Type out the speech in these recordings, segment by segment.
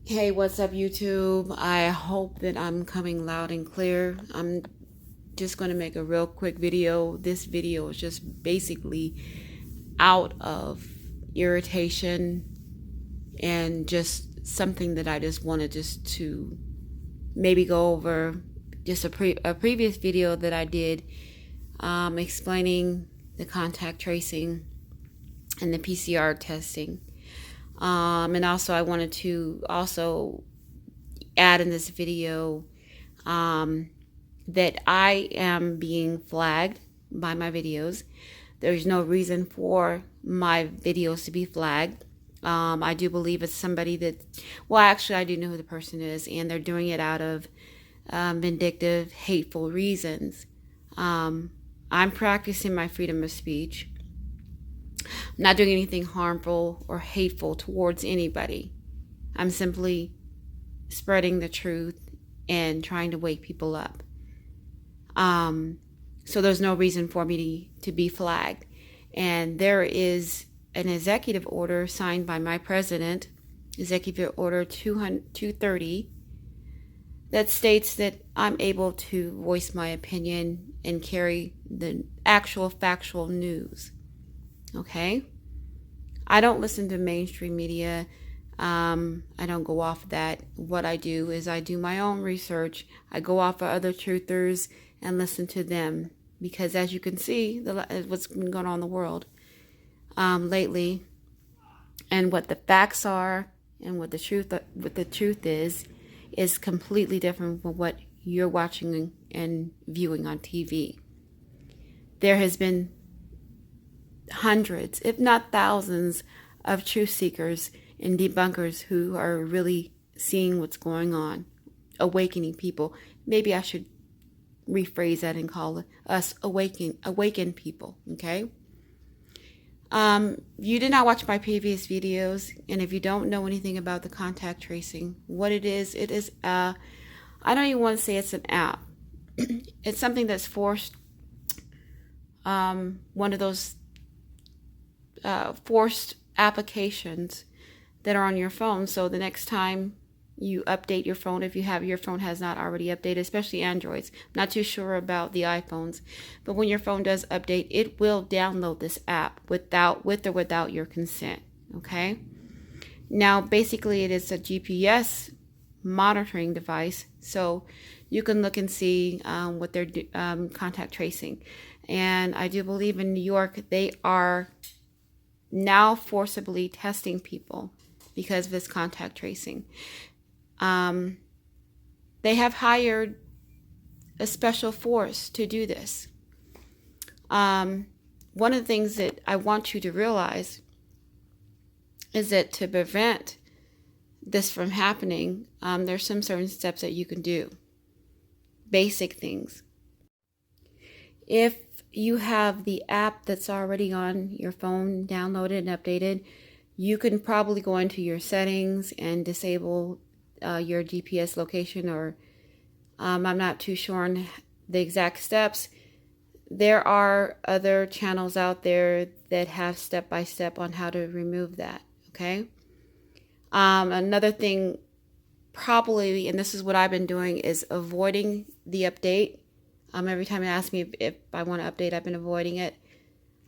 Hey, what's up, YouTube? I hope that I'm coming loud and clear. I'm just going to make a real quick video. This video is just basically out of irritation and just something that I just wanted just to maybe go over just a previous video that I did explaining the contact tracing and the PCR testing. And also I wanted to also add in this video that I am being flagged by my videos. There's no reason for my videos to be flagged. I do believe it's somebody that, well, actually, I do know who the person is, and they're doing it out of vindictive, hateful reasons. I'm practicing my freedom of speech. I'm not doing anything harmful or hateful towards anybody. I'm simply spreading the truth and trying to wake people up. So there's no reason for me to be flagged. And there is an executive order signed by my president, Executive Order 230, that states that I'm able to voice my opinion and carry the actual factual news. Okay? I don't listen to mainstream media. I don't go off that. What I do is I do my own research. I go off of other truthers and listen to them, because as you can see, what's been going on in the world lately, and what the facts are, and what the truth is completely different from what you're watching and viewing on TV. There has been hundreds, if not thousands, of truth seekers and debunkers who are really seeing what's going on, awakening people. Maybe I should rephrase that and call us awaken people. Okay. You did not watch my previous videos, and if you don't know anything about the contact tracing, what it is I don't even want to say it's an app. It's something that's forced. One of those forced applications that are on your phone. So the next time you update your phone, if your phone has not already updated, especially Androids, I'm not too sure about the iPhones, but when your phone does update, it will download this app with or without your consent. Okay. Now, basically, it is a GPS monitoring device, so you can look and see what they're contact tracing. And I do believe in New York, they are now forcibly testing people because of this contact tracing. They have hired a special force to do this. One of the things that I want you to realize is that to prevent this from happening, there's some certain steps that you can do. Basic things. If you have the app that's already on your phone downloaded and updated, you can probably go into your settings and disable your GPS location, or I'm not too sure on the exact steps. There are other channels out there that have step-by-step on how to remove that. Okay. Another thing, probably, and this is what I've been doing, is avoiding the update. Every time they ask me if I want to update, I've been avoiding it.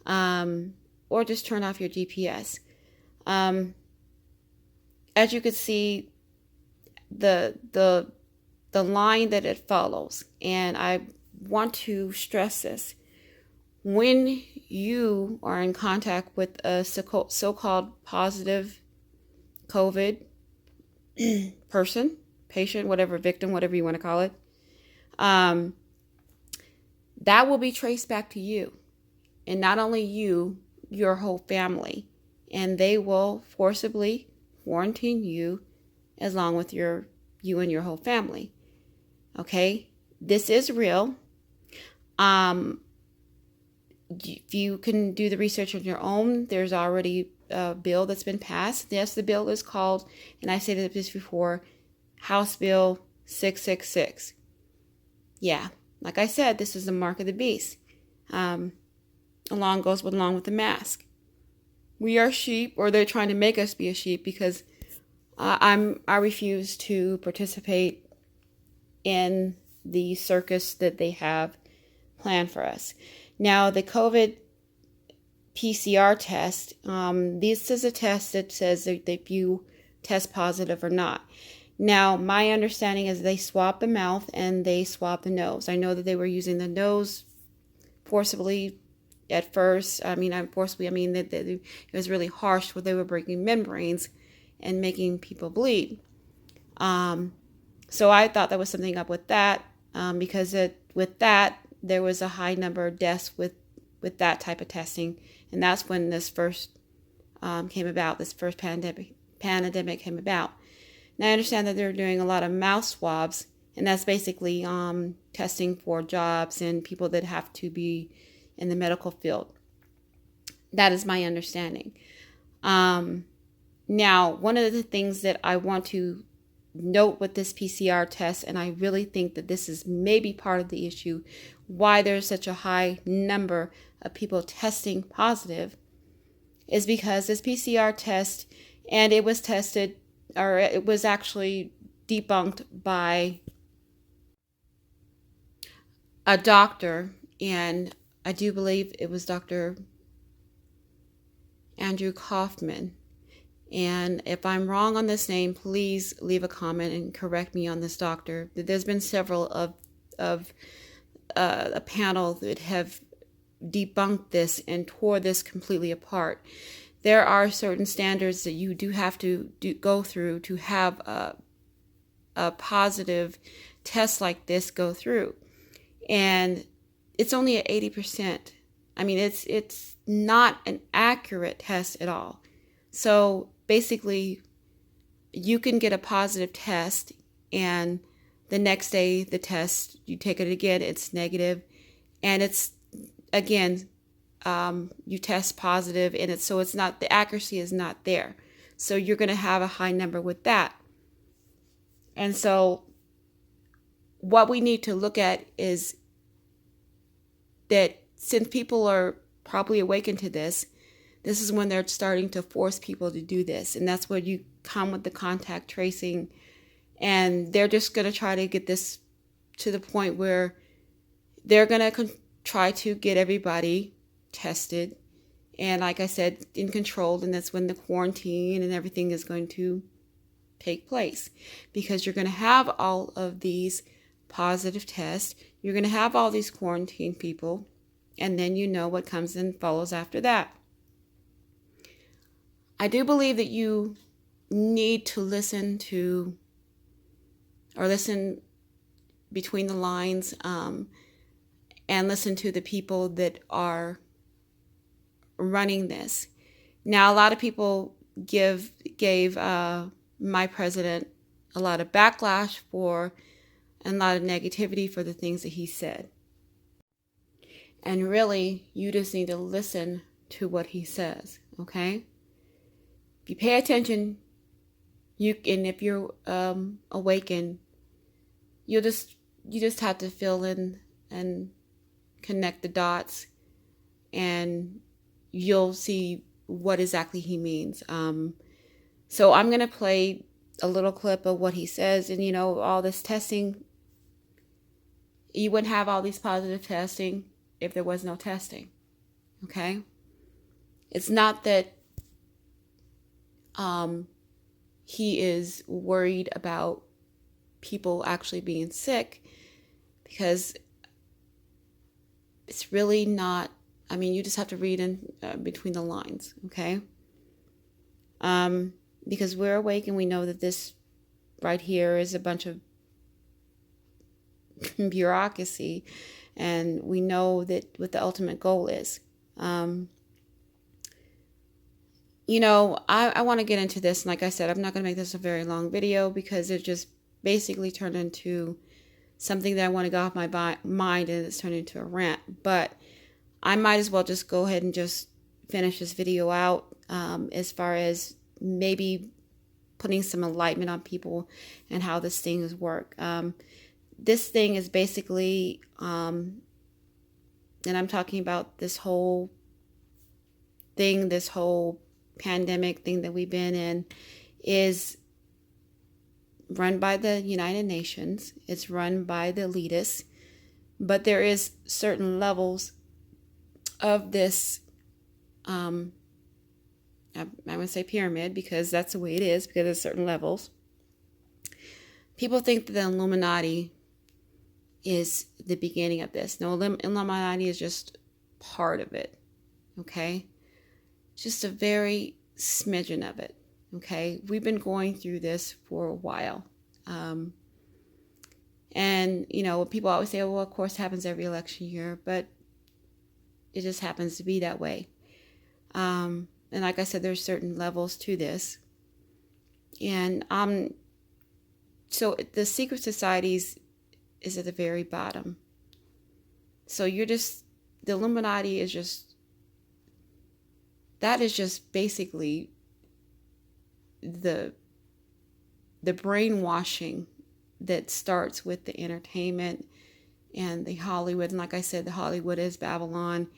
Or just turn off your GPS. As you can see, the line that it follows, and I want to stress this: when you are in contact with a so-called positive COVID person, patient, whatever, victim, whatever you want to call it, that will be traced back to you, and not only you, your whole family, and they will forcibly quarantine you along with you and your whole family. Okay, this is real. If you can do the research on your own, there's already a bill that's been passed. Yes, the bill is called, and I said this before, House Bill 666. Yeah, like I said, this is the mark of the beast. Along with the mask. We are sheep, or they're trying to make us be a sheep, because I refuse to participate in the circus that they have planned for us. Now, the COVID PCR test, this is a test that says that you test positive or not. Now, my understanding is they swab the mouth and they swab the nose. I know that they were using the nose forcibly at first. I mean, that it was really harsh where they were breaking membranes and making people bleed. So I thought there was something up with that, because with that, there was a high number of deaths with that type of testing. And that's when this first came about, this first pandemic came about. Now I understand that they're doing a lot of mouth swabs, and that's basically testing for jobs and people that have to be in the medical field. That is my understanding. Now, one of the things that I want to note with this PCR test, and I really think that this is maybe part of the issue, why there's such a high number of people testing positive, is because this PCR test, and it was tested, or it was actually debunked by a doctor, and I do believe it was Dr. Andrew Kaufman. And if I'm wrong on this name, please leave a comment and correct me on this doctor. There's been several of a panel that have debunked this and tore this completely apart. There are certain standards that you do have to go through to have a positive test like this go through. And it's only at 80%. I mean, it's not an accurate test at all. So basically, you can get a positive test, and the next day the test, you take it again, it's negative, and it's again, you test positive, and it's not, the accuracy is not there. So you're going to have a high number with that. And so what we need to look at is that since people are probably awakened to this is when they're starting to force people to do this. And that's where you come with the contact tracing. And they're just going to try to get this to the point where they're going to try to get everybody tested. And like I said, in control. And that's when the quarantine and everything is going to take place. Because you're going to have all of these positive tests. You're going to have all these quarantine people. And then you know what comes and follows after that. I do believe that you need to listen between the lines, and listen to the people that are running this. Now, a lot of people gave my president a lot of backlash and a lot of negativity for the things that he said. And really, you just need to listen to what he says, okay? If you pay attention, and if you're awakened, you just have to fill in and connect the dots, and you'll see what exactly he means. So I'm gonna play a little clip of what he says, and all this testing. You wouldn't have all these positive testing if there was no testing. Okay? It's not that he is worried about people actually being sick, because it's really not. I mean, you just have to read in between the lines, okay? Because we're awake and we know that this right here is a bunch of bureaucracy, and we know that what the ultimate goal is. I want to get into this, and like I said, I'm not going to make this a very long video because it just basically turned into something that I want to get off my mind, and it's turned into a rant. But I might as well just go ahead and just finish this video out, as far as maybe putting some enlightenment on people and how this thing is work. This thing is basically, and I'm talking about this whole thing, this whole pandemic thing that we've been in, is run by the United Nations. It's run by the elitists. But there is certain levels of this, I'm going to say pyramid because that's the way it is, because there's certain levels. People think that the Illuminati is the beginning of this. No, Illuminati is just part of it, okay? Just a very smidgen of it, okay? We've been going through this for a while. And, you know, people always say, well, of course, it happens every election year, but it just happens to be that way. And like I said, there's certain levels to this. And so the secret societies is at the very bottom. So the Illuminati is just, that is just basically the brainwashing that starts with the entertainment and the Hollywood. And like I said, the Hollywood is Babylon.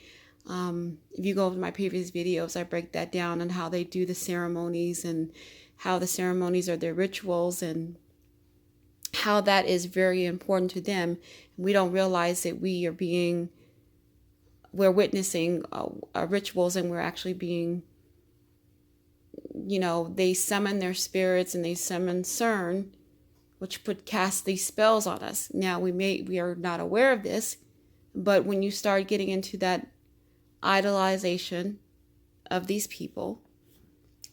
If you go over my previous videos, I break that down on how they do the ceremonies and how the ceremonies are their rituals and how that is very important to them. We don't realize that we're witnessing rituals, and we're actually being, you know, they summon their spirits and they summon CERN, which cast these spells on us. Now we are not aware of this, but when you start getting into that idolization of these people,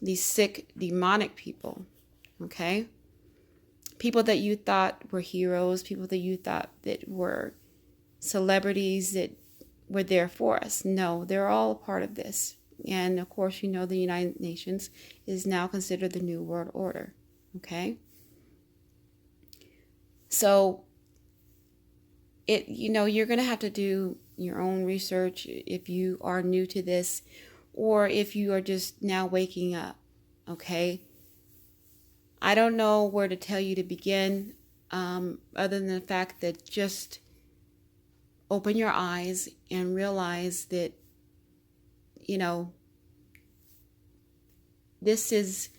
these sick, demonic people, okay? People that you thought were heroes, people that you thought that were celebrities that were there for us. No, they're all a part of this. And of course, you know, the United Nations is now considered the New World Order, okay? So, you're going to have to do your own research if you are new to this, or if you are just now waking up, okay? I don't know where to tell you to begin, other than the fact that just open your eyes and realize that, you know, this is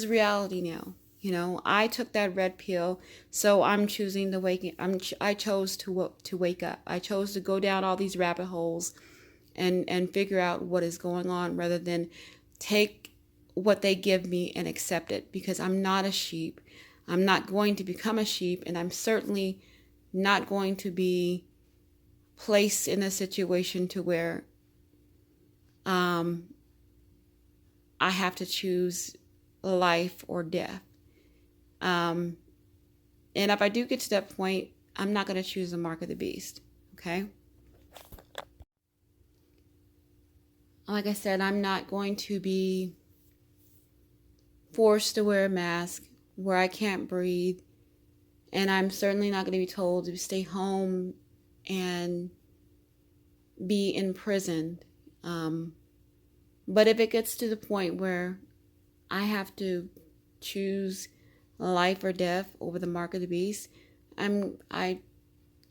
reality now. You know, I took that red pill, so I'm choosing to I chose to wake up. I chose to go down all these rabbit holes and figure out what is going on, rather than take what they give me and accept it, because I'm not a sheep. I'm not going to become a sheep, and I'm certainly not going to be placed in a situation to where I have to choose life or death. And if I do get to that point, I'm not going to choose the mark of the beast, okay? Like I said, I'm not going to be forced to wear a mask where I can't breathe, and I'm certainly not going to be told to stay home and be imprisoned. But if it gets to the point where I have to choose life or death over the mark of the beast, I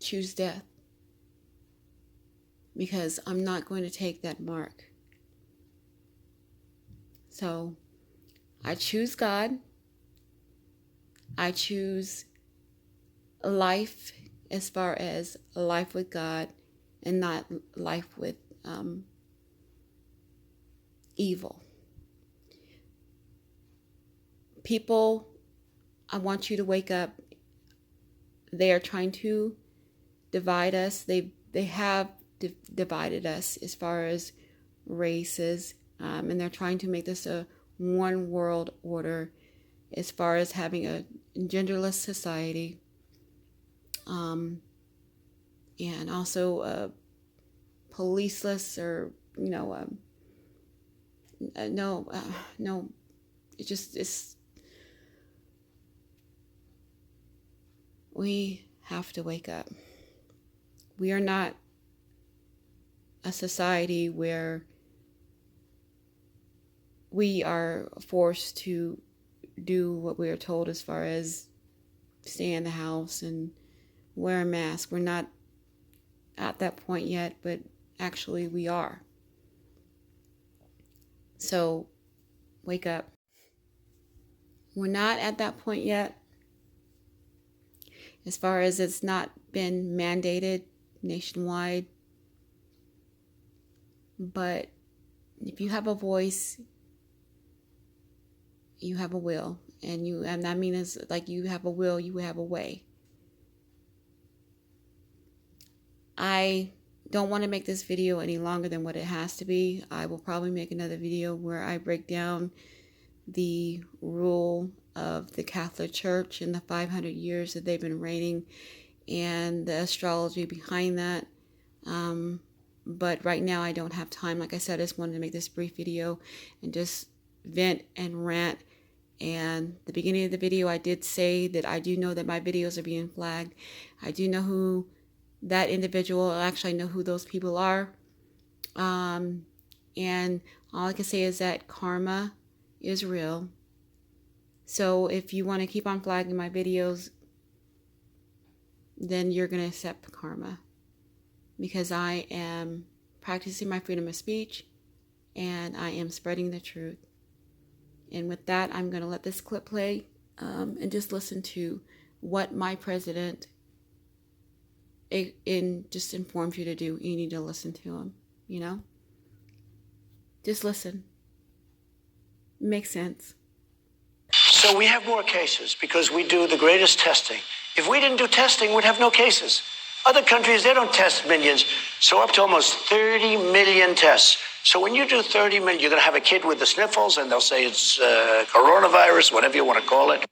choose death, because I'm not going to take that mark. So I choose God. I choose life, as far as life with God, and not life with evil. People, I want you to wake up. They are trying to divide us. They have divided us as far as races, and they're trying to make this a one world order, as far as having a genderless society, and also a policeless, or no, it's we have to wake up. We are not a society where we are forced to do what we are told, as far as stay in the house and wear a mask. We're not at that point yet, but actually we are. So wake up. We're not at that point yet, as far as it's not been mandated nationwide. But if you have a voice, you have a will. And I mean, it's like you have a will, you have a way. I don't want to make this video any longer than what it has to be. I will probably make another video where I break down the rule of the Catholic Church in the 500 years that they've been reigning and the astrology behind that. But right now I don't have time. Like I said, I just wanted to make this brief video and just vent and rant. And the beginning of the video, I did say that I do know that my videos are being flagged. I do know who that individual, actually I know who those people are. And all I can say is that karma is real. So if you want to keep on flagging my videos, then you're going to accept karma. Because I am practicing my freedom of speech and I am spreading the truth. And with that, I'm going to let this clip play and just listen to what my president just informs you to do. You need to listen to him, you know? Just listen. Makes sense. So we have more cases because we do the greatest testing. If we didn't do testing, we'd have no cases. Other countries, they don't test millions, so up to almost 30 million tests. So when you do 30 million, you're going to have a kid with the sniffles, and they'll say it's coronavirus, whatever you want to call it.